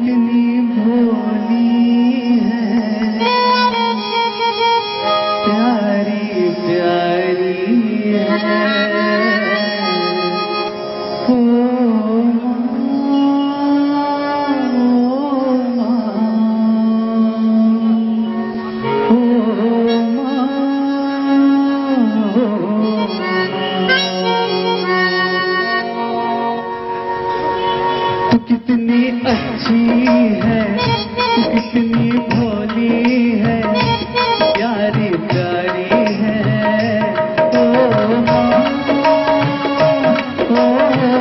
कितनी भोली है, प्यारी प्यारी है। ओ तू कितनी अच्छी है, तू कितनी भोली है, प्यारी प्यारी है। ओ माँ, ओ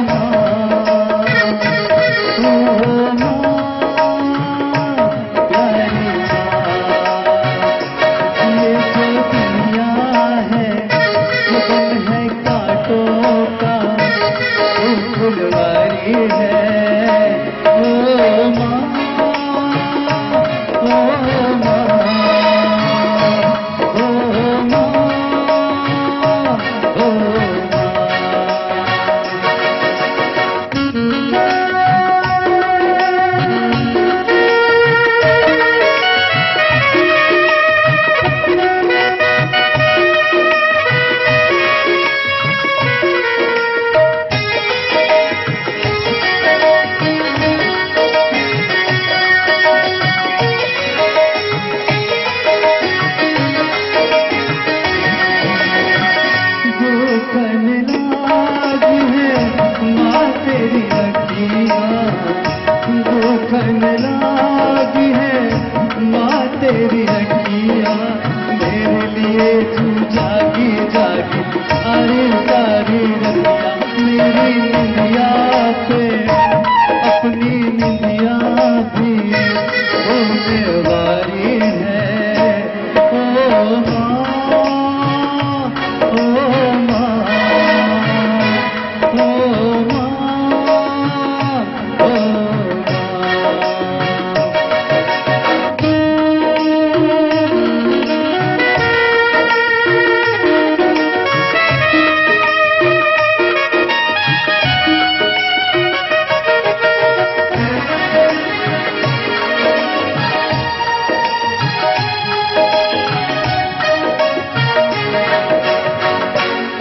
माँ, ओ माँ, प्यारी माँ। ये जो दुनिया है वो गम है कांटों का, वो फुलवारी है। तेरी हड्डियाँ मेरे लिए तू जागी जागी सारी सारी रतियाँ, मेरी निंदिया पे अपनी निंदिया भी होने वाली है। ओ माँ, ओ माँ, ओ माँ, ओ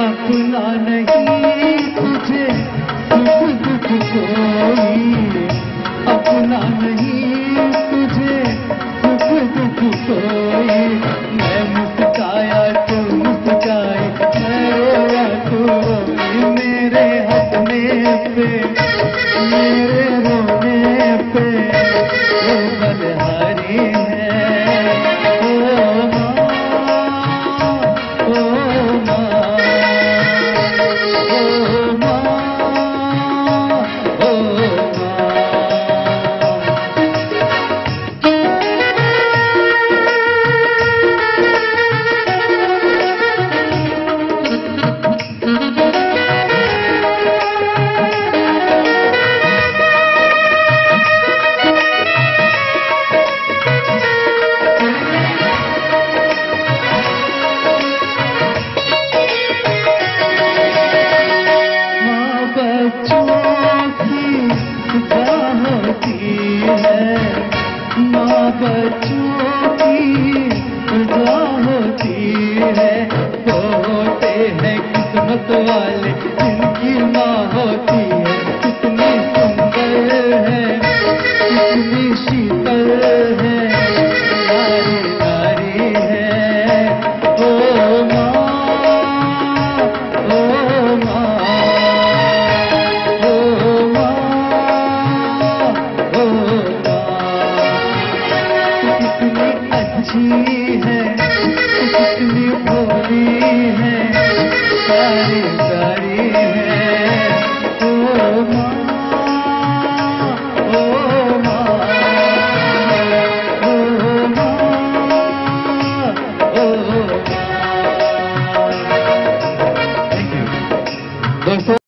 अपना नहीं तुझे दुख दुख कोई, अपना नहीं तुझे दुख दुख कोई। मैं मुस्काया तू मुस्काए, मैं रोया तू रोई, मेरे हंसने पे मेरे रोने पे वो बलिहारी है। ओ माँ, ओ माँ, माँ बच्चों की खुदा होती है, होते हैं किस्मत वाले।